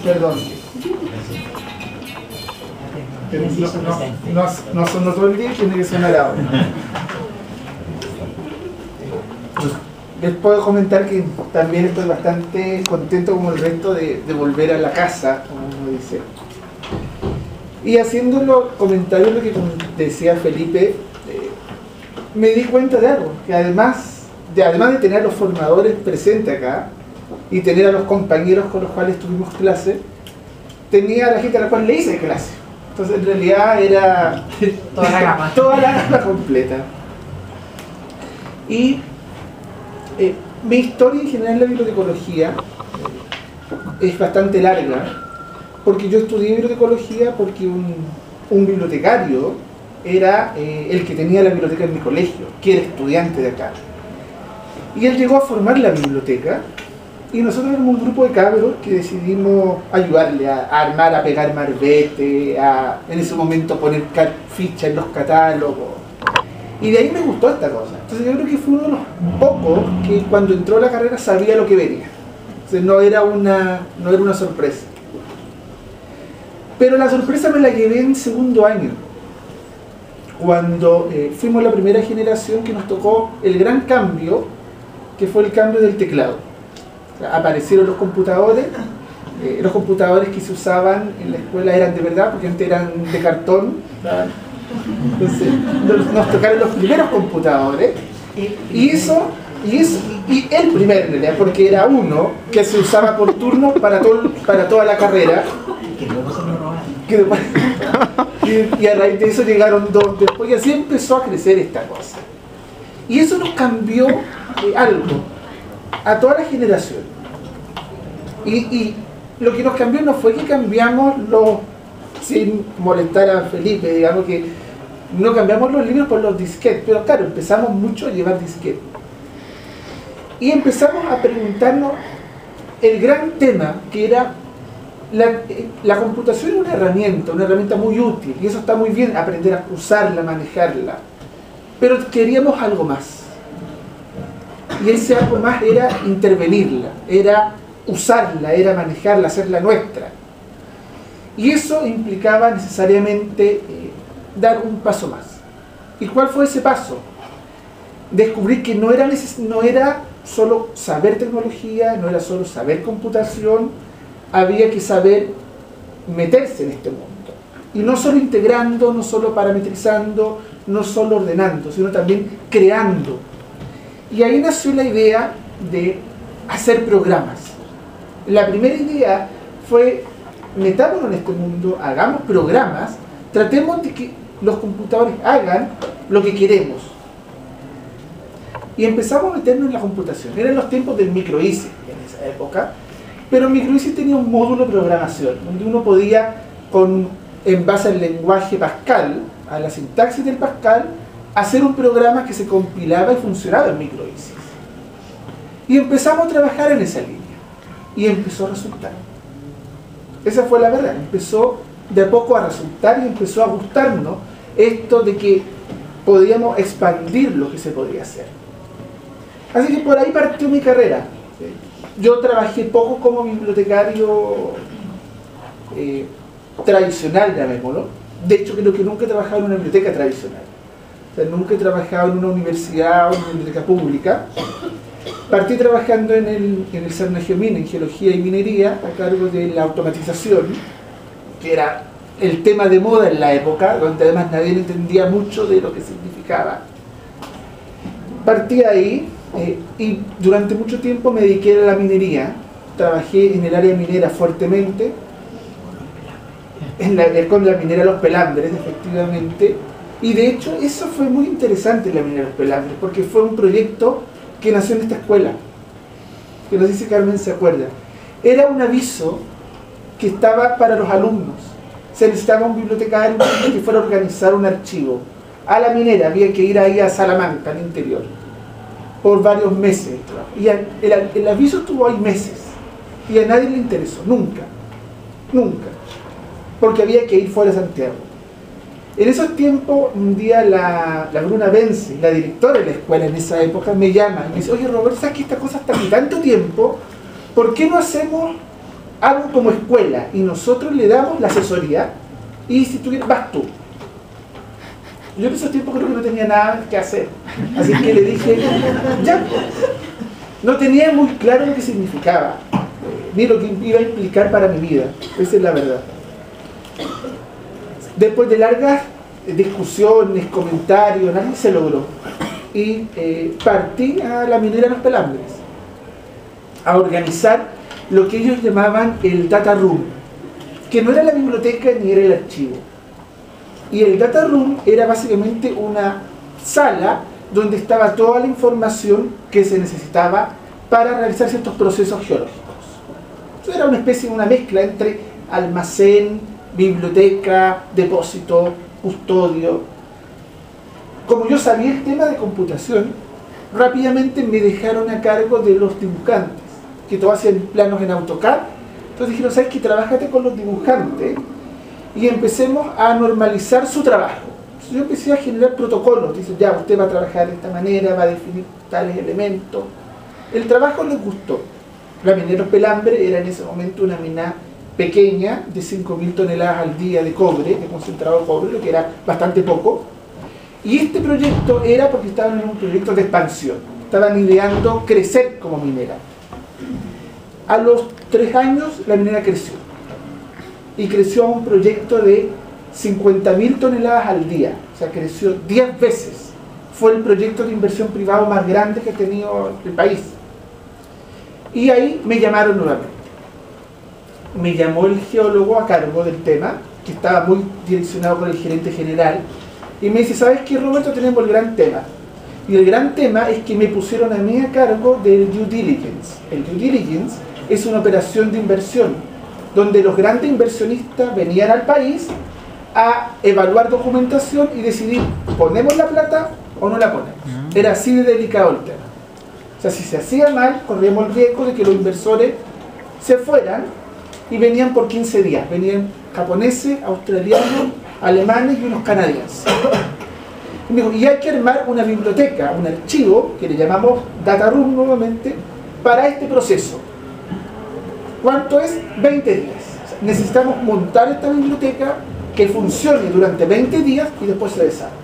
Perdón. No sonó todo el día, tiene que sonar ahora. Les puedo comentar que también estoy bastante contento como el resto de volver a la casa, como uno dice. Y haciendo los comentarios, lo que decía Felipe, me di cuenta de algo, que además de tener a los formadores presentes acá y tener a los compañeros con los cuales tuvimos clase, tenía a la gente a la cual le hice clase. Entonces en realidad era toda la gama completa. Y mi historia en general en la bibliotecología es bastante larga, porque yo estudié bibliotecología porque un bibliotecario era el que tenía la biblioteca en mi colegio, que era estudiante de acá. Y él llegó a formar la biblioteca, y nosotros éramos un grupo de cabros que decidimos ayudarle a armar, a pegar marbete, en ese momento poner fichas en los catálogos. Y de ahí me gustó esta cosa. Entonces yo creo que fue uno de los pocos que cuando entró a la carrera sabía lo que venía. Entonces no era una sorpresa. Pero la sorpresa me la llevé en segundo año, cuando fuimos la primera generación que nos tocó el gran cambio, que fue el cambio del teclado. O sea, aparecieron los computadores que se usaban en la escuela eran de verdad, porque antes eran de cartón, ¿sabes? Entonces nos tocaron los primeros computadores, y el primero en realidad, porque era uno que se usaba por turno para toda la carrera. Y a raíz de eso llegaron dos después, y así empezó a crecer esta cosa. Y eso nos cambió algo a toda la generación. Y lo que nos cambió no fue que cambiamos sin molestar a Felipe, digamos que no cambiamos los libros por los disquetes, pero claro, empezamos mucho a llevar disquetes. Y empezamos a preguntarnos el gran tema, que era la computación es una herramienta muy útil, y eso está muy bien, aprender a usarla, manejarla, pero queríamos algo más, y ese algo más era intervenirla, era usarla, era manejarla, hacerla nuestra, y eso implicaba necesariamente dar un paso más. ¿Y cuál fue ese paso? Descubrir que no era solo saber tecnología, no era solo saber computación, había que saber meterse en este mundo. Y no solo integrando, no solo parametrizando, no solo ordenando, sino también creando. Y ahí nació la idea de hacer programas. La primera idea fue, metámonos en este mundo, hagamos programas, tratemos de que los computadores hagan lo que queremos. Y empezamos a meternos en la computación. Eran los tiempos del microISE en esa época. Pero microISE tenía un módulo de programación, donde uno podía, en base al lenguaje Pascal, a la sintaxis del Pascal, hacer un programa que se compilaba y funcionaba en microISE. Y empezamos a trabajar en esa línea. Y empezó a resultar. Esa fue la verdad. Empezó de a poco a resultar y empezó a gustarnos esto de que podíamos expandir lo que se podía hacer. Así que por ahí partió mi carrera. Yo trabajé poco como bibliotecario tradicional, llamémoslo. De hecho, creo que nunca he trabajado en una biblioteca tradicional. O sea, nunca he trabajado en una universidad o en una biblioteca pública. Partí trabajando en el Cernagiomín, en Geología y Minería, a cargo de la automatización, que era el tema de moda en la época, donde además nadie entendía mucho de lo que significaba. Partí ahí. Y durante mucho tiempo me dediqué a la minería. Trabajé en el área minera fuertemente, con la minera Los Pelambres, efectivamente. Y de hecho eso fue muy interesante, la minera Los Pelambres, porque fue un proyecto que nació en esta escuela, que no sé si Carmen se acuerda. Era un aviso que estaba para los alumnos. Se necesitaba un bibliotecario que fuera a organizar un archivo. A la minera había que ir ahí a Salamanca, al interior, por varios meses. Y el aviso estuvo ahí meses y a nadie le interesó, nunca, porque había que ir fuera de Santiago. En esos tiempos, un día la Bruna Vence, la directora de la escuela en esa época, me llama y me dice: oye Roberto, ¿sabes que esta cosa está aquí tanto tiempo? ¿por qué no hacemos algo como escuela y nosotros le damos la asesoría y si tú quieres, vas tú? Yo en esos tiempos creo que no tenía nada que hacer, así que le dije, ya. No tenía muy claro lo que significaba, ni lo que iba a implicar para mi vida, esa es la verdad. Después de largas discusiones, comentarios, nadie se logró. Y partí a la minera Los Pelambres a organizar lo que ellos llamaban el data room, que no era la biblioteca ni era el archivo. Y el data room era básicamente una sala donde estaba toda la información que se necesitaba para realizar ciertos procesos geológicos. Eso era una especie de una mezcla entre almacén, biblioteca, depósito, custodio. Como yo sabía el tema de computación, rápidamente me dejaron a cargo de los dibujantes, que todos hacían planos en AutoCAD. Entonces dijeron, ¿sabes qué? Trabájate con los dibujantes y empecemos a normalizar su trabajo. Entonces yo empecé a generar protocolos. Dicen, ya, usted va a trabajar de esta manera, va a definir tales elementos. El trabajo les gustó. La minera Los Pelambres era en ese momento una mina pequeña, de 5.000 toneladas al día de cobre, de concentrado de cobre, lo que era bastante poco. Y este proyecto era porque estaban en un proyecto de expansión. Estaban ideando crecer como minera. A los 3 años la minera creció. Y creció a un proyecto de 50.000 toneladas al día. O sea, creció 10 veces. Fue el proyecto de inversión privado más grande que ha tenido el país. Y ahí me llamaron nuevamente. Me llamó el geólogo a cargo del tema, que estaba muy direccionado con el gerente general, y me dice, ¿sabes qué, Roberto? Tenemos el gran tema. Y el gran tema es que me pusieron a mí a cargo del due diligence. El due diligence es una operación de inversión, donde los grandes inversionistas venían al país a evaluar documentación y decidir, ¿ponemos la plata o no la ponemos? Era así de delicado el tema. O sea, si se hacía mal, corríamos el riesgo de que los inversores se fueran y venían por 15 días. Venían japoneses, australianos, alemanes y unos canadienses. Y me dijo, y hay que armar una biblioteca, un archivo, que le llamamos Data Room nuevamente, para este proceso. ¿Cuánto es? 20 días. O sea, necesitamos montar esta biblioteca que funcione durante 20 días y después se desarme.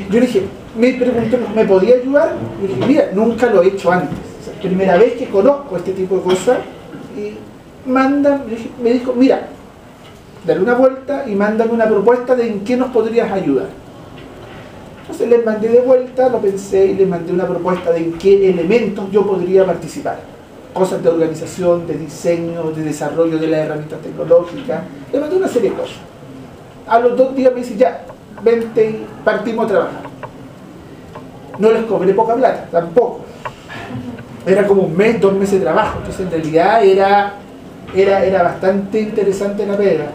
Yo le dije, me preguntó, ¿me podía ayudar? Y le dije, mira, nunca lo he hecho antes. O sea, primera vez que conozco este tipo de cosas. Y me dijo, mira, dale una vuelta y mándame una propuesta de en qué nos podrías ayudar. Entonces les mandé de vuelta, lo pensé y les mandé una propuesta de en qué elementos yo podría participar. Cosas de organización, de diseño, de desarrollo de las herramientas tecnológicas. Les mandé una serie de cosas. A los 2 días me dice, ya, vente y partimos a trabajar. No les cobré poca plata, tampoco. Era como 1 mes, 2 meses de trabajo. Entonces en realidad era bastante interesante la pega.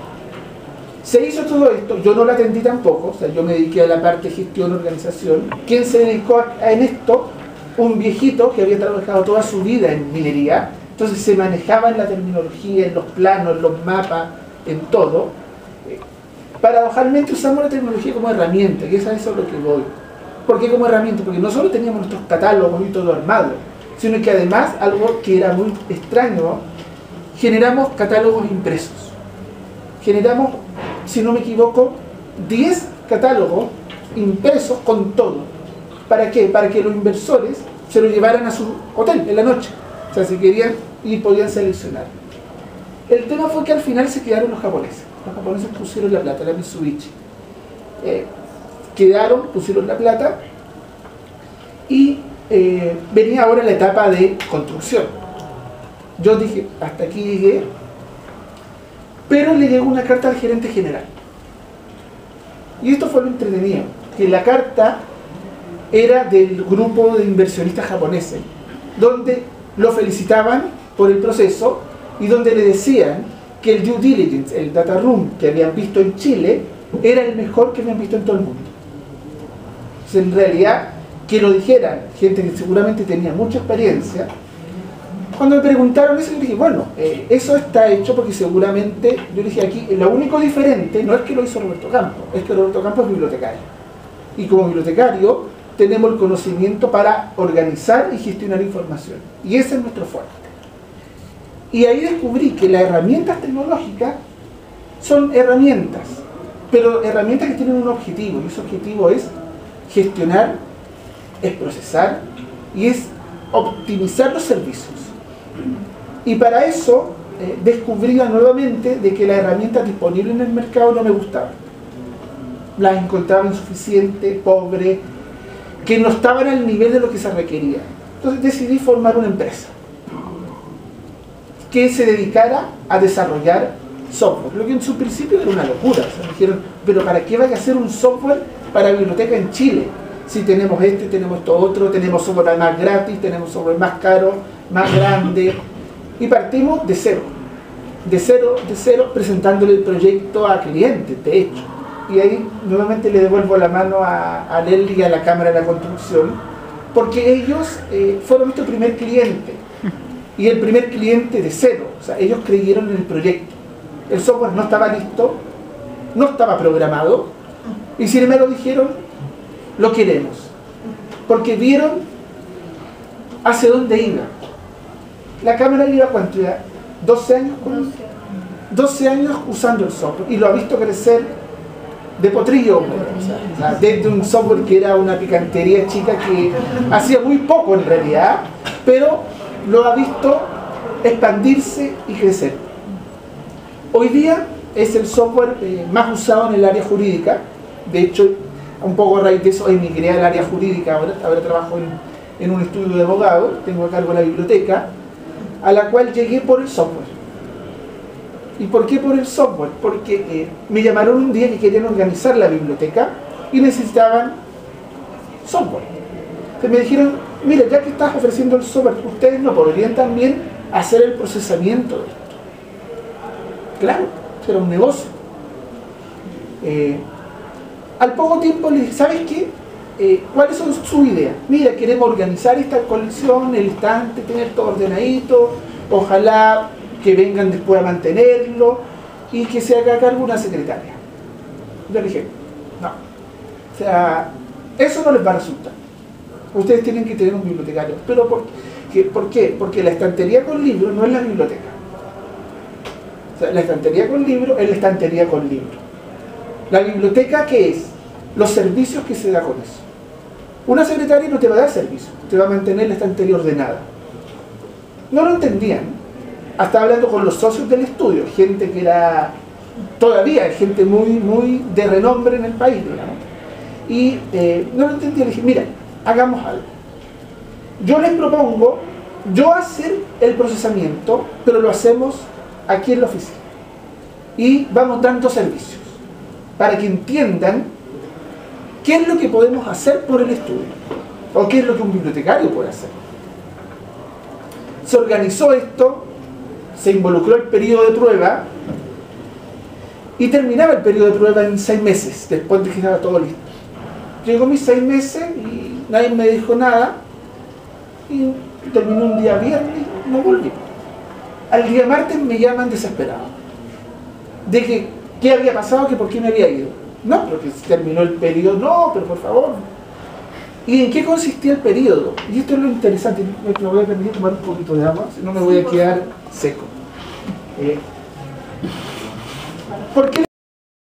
Se hizo todo esto, yo no la atendí tampoco, o sea, yo me dediqué a la parte de gestión, organización. ¿Quién se dedicó en esto? Un viejito que había trabajado toda su vida en minería, entonces se manejaba en la terminología, en los planos, en los mapas, en todo. Paradojalmente usamos la tecnología como herramienta, y eso es lo que voy. ¿Por qué como herramienta? Porque no solo teníamos nuestros catálogos y todo armado, sino que además, algo que era muy extraño, generamos catálogos impresos. Generamos, si no me equivoco, 10 catálogos impresos con todo. ¿Para qué? Para que los inversores se lo llevaran a su hotel en la noche. O sea, si querían y podían seleccionar. El tema fue que al final se quedaron los japoneses. Los japoneses pusieron la plata, la Mitsubishi. Pusieron la plata y venía ahora la etapa de construcción. Yo dije, hasta aquí llegué, pero le llegó una carta al gerente general. Y esto fue lo entretenido, que la carta era del grupo de inversionistas japoneses, donde lo felicitaban por el proceso y donde le decían que el due diligence, el data room que habían visto en Chile, era el mejor que habían visto en todo el mundo. Entonces, en realidad, que lo dijeran gente que seguramente tenía mucha experiencia. Cuando me preguntaron eso, yo dije, bueno, eso está hecho porque seguramente, yo dije aquí, lo único diferente no es que lo hizo Roberto Campos, es que Roberto Campos es bibliotecario. Y como bibliotecario, tenemos el conocimiento para organizar y gestionar información. Y ese es nuestro fuerte. Y ahí descubrí que las herramientas tecnológicas son herramientas, pero herramientas que tienen un objetivo, y ese objetivo es gestionar, es procesar y es optimizar los servicios. Y para eso descubría nuevamente de que las herramientas disponibles en el mercado no me gustaban. Las encontraba insuficientes, pobres, que no estaban al nivel de lo que se requería. Entonces decidí formar una empresa que se dedicara a desarrollar software, lo que en su principio era una locura. O sea, me dijeron, pero ¿para qué vaya a hacer un software para biblioteca en Chile? Si tenemos este, tenemos esto otro, tenemos software más gratis, tenemos software más caro, más grande. Y partimos de cero, presentándole el proyecto a clientes, de hecho. Y ahí nuevamente le devuelvo la mano a Lely y a la Cámara de la Construcción, porque ellos fueron nuestro primer cliente. Y el primer cliente de cero. O sea, ellos creyeron en el proyecto. El software no estaba listo, no estaba programado, y sin embargo dijeron, lo queremos. Porque vieron hacia dónde iba. La Cámara iba, ¿cuánto iba? 12 años, 12 años usando el software, y lo ha visto crecer de potrillo, o sea, desde un software que era una picantería chica que hacía muy poco en realidad, pero lo ha visto expandirse y crecer. Hoy día es el software más usado en el área jurídica. De hecho, un poco a raíz de eso emigré al área jurídica. Ahora trabajo en un estudio de abogado, tengo a cargo la biblioteca, a la cual llegué por el software. ¿Y por qué por el software? Porque me llamaron un día que querían organizar la biblioteca y necesitaban software. Entonces me dijeron, mira, ya que estás ofreciendo el software, ¿ustedes no podrían también hacer el procesamiento de esto? Claro, era un negocio. Al poco tiempo le dije, ¿sabes qué? ¿Cuáles son sus ideas? Mira, queremos organizar esta colección, el estante, tener todo ordenadito, ojalá que vengan después a mantenerlo y que se haga cargo una secretaria. Yo le dije, no. O sea, eso no les va a resultar. Ustedes tienen que tener un bibliotecario. ¿Pero por qué? Porque la estantería con libros no es la biblioteca. O sea, la estantería con libros es la estantería con libros. La biblioteca, ¿qué es? Los servicios que se da con eso. Una secretaria no te va a dar servicio, te va a mantener la estantería ordenada. No lo entendían. Hasta hablando con los socios del estudio, gente que era todavía gente muy de renombre en el país, digamos. Y no lo entendía. Le dije, mira, hagamos algo. Yo les propongo hacer el procesamiento, pero lo hacemos aquí en la oficina. Y vamos dando servicios para que entiendan qué es lo que podemos hacer por el estudio o qué es lo que un bibliotecario puede hacer. Se organizó esto, se involucró el periodo de prueba y terminaba el periodo de prueba en 6 meses después de que estaba todo listo. Llegó mis 6 meses y nadie me dijo nada y terminó un día viernes y no volví. Al día martes me llaman desesperado de que qué había pasado, que por qué me había ido. No, porque terminó el periodo. No, pero por favor. ¿Y en qué consistía el periodo? Y esto es lo interesante. Me voy a permitir tomar un poquito de agua, si no me voy a quedar seco. ¿Por qué?